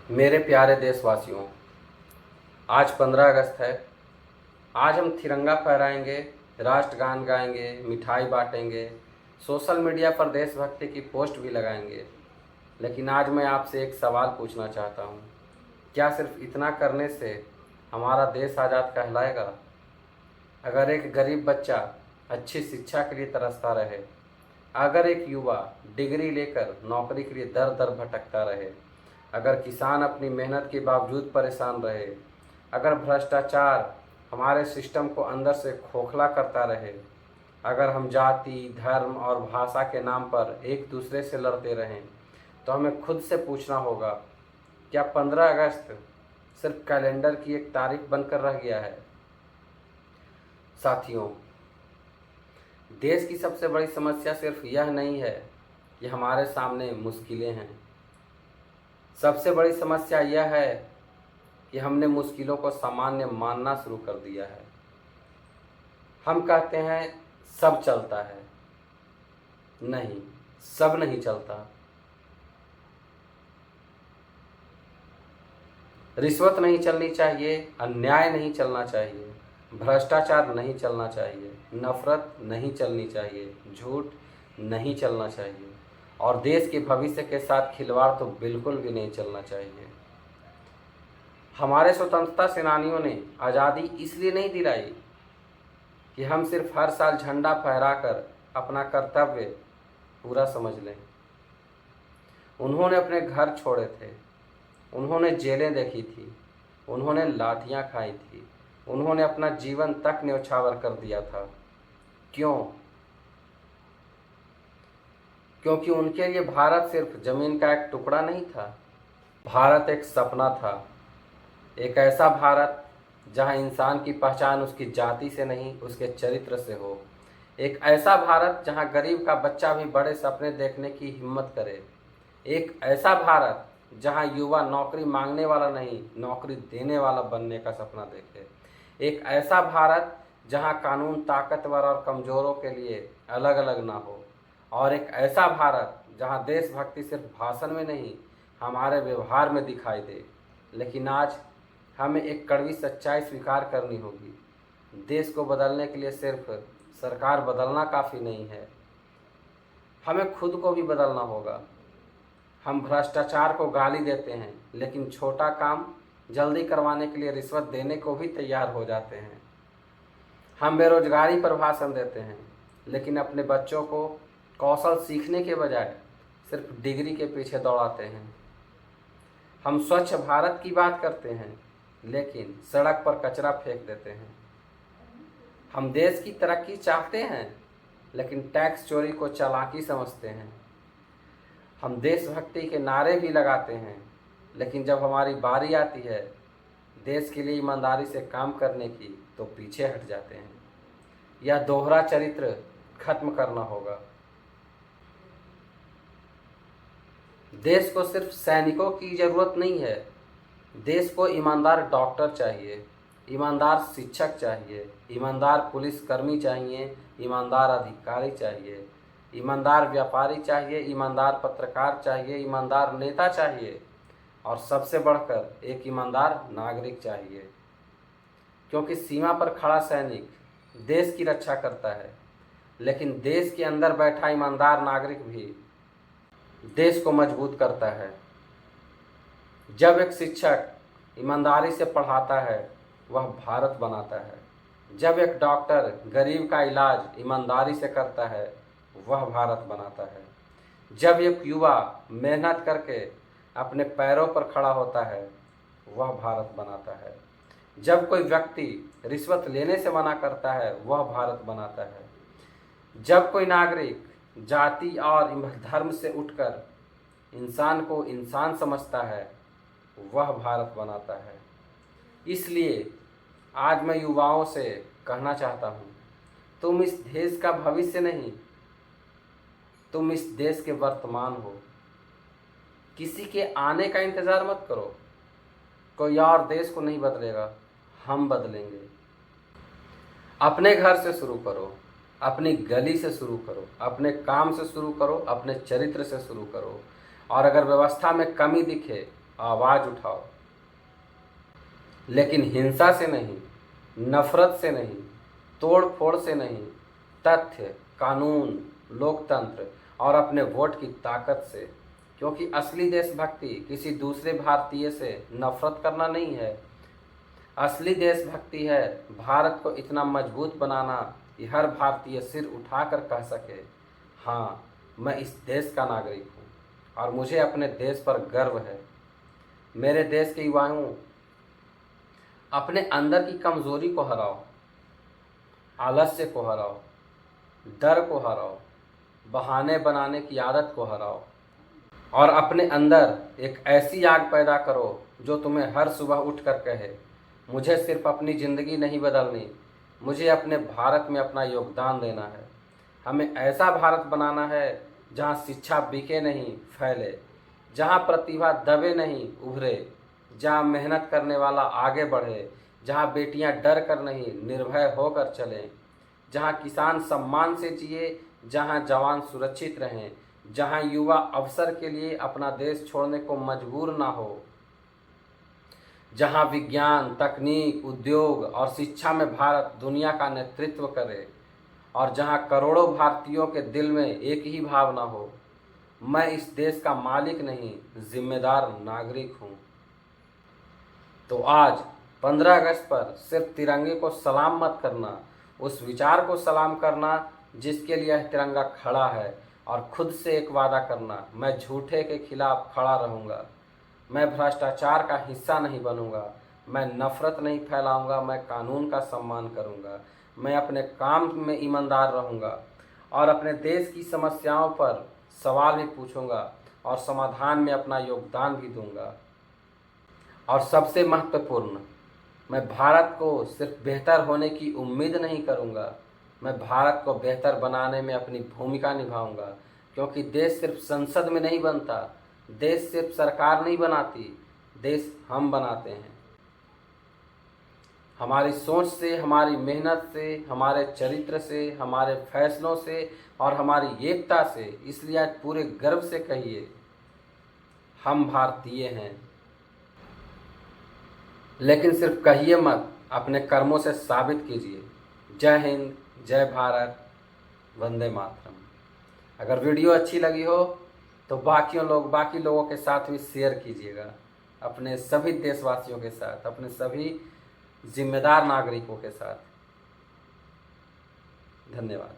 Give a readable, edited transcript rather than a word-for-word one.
मेरे प्यारे देशवासियों, आज 15 अगस्त है। आज हम तिरंगा फहराएंगे, राष्ट्रगान गाएंगे, मिठाई बांटेंगे, सोशल मीडिया पर देशभक्ति की पोस्ट भी लगाएंगे। लेकिन आज मैं आपसे एक सवाल पूछना चाहता हूँ। क्या सिर्फ इतना करने से हमारा देश आज़ाद कहलाएगा? अगर एक गरीब बच्चा अच्छी शिक्षा के लिए तरसता रहे, अगर एक युवा डिग्री लेकर नौकरी के लिए दर दर भटकता रहे, अगर किसान अपनी मेहनत के बावजूद परेशान रहे, अगर भ्रष्टाचार हमारे सिस्टम को अंदर से खोखला करता रहे, अगर हम जाति, धर्म और भाषा के नाम पर एक दूसरे से लड़ते रहें, तो हमें खुद से पूछना होगा, क्या 15 अगस्त सिर्फ कैलेंडर की एक तारीख बनकर रह गया है? साथियों, देश की सबसे बड़ी समस्या सिर्फ यह नहीं है कि हमारे सामने मुश्किलें हैं। सबसे बड़ी समस्या यह है कि हमने मुश्किलों को सामान्य मानना शुरू कर दिया है। हम कहते हैं सब चलता है। नहीं, सब नहीं चलता। रिश्वत नहीं चलनी चाहिए, अन्याय नहीं चलना चाहिए, भ्रष्टाचार नहीं चलना चाहिए, नफरत नहीं चलनी चाहिए, झूठ नहीं चलना चाहिए और देश के भविष्य के साथ खिलवाड़ तो बिल्कुल भी नहीं चलना चाहिए। हमारे स्वतंत्रता सेनानियों ने आज़ादी इसलिए नहीं दिलाई कि हम सिर्फ हर साल झंडा फहराकर अपना कर्तव्य पूरा समझ लें। उन्होंने अपने घर छोड़े थे, उन्होंने जेलें देखी थी, उन्होंने लाठियाँ खाई थी, उन्होंने अपना जीवन तक न्यौछावर कर दिया था। क्यों? क्योंकि उनके लिए भारत सिर्फ जमीन का एक टुकड़ा नहीं था, भारत एक सपना था। एक ऐसा भारत जहां इंसान की पहचान उसकी जाति से नहीं, उसके चरित्र से हो। एक ऐसा भारत जहां गरीब का बच्चा भी बड़े सपने देखने की हिम्मत करे। एक ऐसा भारत जहां युवा नौकरी मांगने वाला नहीं, नौकरी देने वाला बनने का सपना देखे। एक ऐसा भारत जहां कानून ताकतवर और कमजोरों के लिए अलग अलग ना हो। और एक ऐसा भारत जहां देशभक्ति सिर्फ भाषण में नहीं, हमारे व्यवहार में दिखाई दे। लेकिन आज हमें एक कड़वी सच्चाई स्वीकार करनी होगी। देश को बदलने के लिए सिर्फ सरकार बदलना काफ़ी नहीं है, हमें खुद को भी बदलना होगा। हम भ्रष्टाचार को गाली देते हैं, लेकिन छोटा काम जल्दी करवाने के लिए रिश्वत देने को भी तैयार हो जाते हैं। हम बेरोजगारी पर भाषण देते हैं, लेकिन अपने बच्चों को कौशल सीखने के बजाय सिर्फ डिग्री के पीछे दौड़ाते हैं। हम स्वच्छ भारत की बात करते हैं, लेकिन सड़क पर कचरा फेंक देते हैं। हम देश की तरक्की चाहते हैं, लेकिन टैक्स चोरी को चालाकी समझते हैं। हम देशभक्ति के नारे भी लगाते हैं, लेकिन जब हमारी बारी आती है देश के लिए ईमानदारी से काम करने की, तो पीछे हट जाते हैं। यह दोहरा चरित्र खत्म करना होगा। देश को सिर्फ सैनिकों की जरूरत नहीं है, देश को ईमानदार डॉक्टर चाहिए, ईमानदार शिक्षक चाहिए, ईमानदार पुलिसकर्मी चाहिए, ईमानदार अधिकारी चाहिए, ईमानदार व्यापारी चाहिए, ईमानदार पत्रकार चाहिए, ईमानदार नेता चाहिए और सबसे बढ़कर एक ईमानदार नागरिक चाहिए। क्योंकि सीमा पर खड़ा सैनिक देश की रक्षा करता है, लेकिन देश के अंदर बैठा ईमानदार नागरिक भी देश को मजबूत करता है। जब एक शिक्षक ईमानदारी से पढ़ाता है, वह भारत बनाता है। जब एक डॉक्टर गरीब का इलाज ईमानदारी से करता है, वह भारत बनाता है। जब एक युवा मेहनत करके अपने पैरों पर खड़ा होता है, वह भारत बनाता है। जब कोई व्यक्ति रिश्वत लेने से मना करता है, वह भारत बनाता है। जब कोई नागरिक जाति और धर्म से उठकर इंसान को इंसान समझता है, वह भारत बनाता है। इसलिए आज मैं युवाओं से कहना चाहता हूँ, तुम इस देश का भविष्य नहीं, तुम इस देश के वर्तमान हो। किसी के आने का इंतज़ार मत करो, कोई और देश को नहीं बदलेगा, हम बदलेंगे। अपने घर से शुरू करो, अपनी गली से शुरू करो, अपने काम से शुरू करो, अपने चरित्र से शुरू करो। और अगर व्यवस्था में कमी दिखे आवाज़ उठाओ, लेकिन हिंसा से नहीं, नफरत से नहीं, तोड़ फोड़ से नहीं, तथ्य, कानून, लोकतंत्र और अपने वोट की ताकत से। क्योंकि असली देशभक्ति किसी दूसरे भारतीय से नफरत करना नहीं है। असली देशभक्ति है भारत को इतना मजबूत बनाना कि हर भारतीय सिर उठाकर कह सके, हाँ, मैं इस देश का नागरिक हूँ और मुझे अपने देश पर गर्व है। मेरे देश के युवाओं, अपने अंदर की कमज़ोरी को हराओ, आलस्य को हराओ, डर को हराओ, बहाने बनाने की आदत को हराओ और अपने अंदर एक ऐसी आग पैदा करो जो तुम्हें हर सुबह उठकर कहे, मुझे सिर्फ अपनी ज़िंदगी नहीं बदलनी, मुझे अपने भारत में अपना योगदान देना है। हमें ऐसा भारत बनाना है जहाँ शिक्षा बिके नहीं, फैले, जहाँ प्रतिभा दबे नहीं, उभरे, जहाँ मेहनत करने वाला आगे बढ़े, जहाँ बेटियाँ डर कर नहीं, निर्भय होकर चलें, जहाँ किसान सम्मान से जिए, जहाँ जवान सुरक्षित रहें, जहाँ युवा अवसर के लिए अपना देश छोड़ने को मजबूर ना हो, जहाँ विज्ञान, तकनीक, उद्योग और शिक्षा में भारत दुनिया का नेतृत्व करे और जहाँ करोड़ों भारतीयों के दिल में एक ही भावना हो, मैं इस देश का मालिक नहीं, जिम्मेदार नागरिक हूँ। तो आज 15 अगस्त पर सिर्फ तिरंगे को सलाम मत करना, उस विचार को सलाम करना जिसके लिए यह तिरंगा खड़ा है, और खुद से एक वादा करना, मैं झूठे के खिलाफ खड़ा रहूँगा, मैं भ्रष्टाचार का हिस्सा नहीं बनूंगा, मैं नफ़रत नहीं फैलाऊंगा, मैं कानून का सम्मान करूंगा, मैं अपने काम में ईमानदार रहूंगा और अपने देश की समस्याओं पर सवाल भी पूछूंगा और समाधान में अपना योगदान भी दूंगा। और सबसे महत्वपूर्ण, मैं भारत को सिर्फ बेहतर होने की उम्मीद नहीं करूंगा, मैं भारत को बेहतर बनाने में अपनी भूमिका निभाऊंगा। क्योंकि देश सिर्फ संसद में नहीं बनता, देश सिर्फ सरकार नहीं बनाती, देश हम बनाते हैं। हमारी सोच से, हमारी मेहनत से, हमारे चरित्र से, हमारे फैसलों से और हमारी एकता से। इसलिए आज पूरे गर्व से कहिए, हम भारतीय हैं। लेकिन सिर्फ कहिए मत, अपने कर्मों से साबित कीजिए। जय हिंद, जय भारत, वंदे मातरम। अगर वीडियो अच्छी लगी हो तो बाकी लोगों के साथ भी शेयर कीजिएगा, अपने सभी देशवासियों के साथ, अपने सभी जिम्मेदार नागरिकों के साथ। धन्यवाद।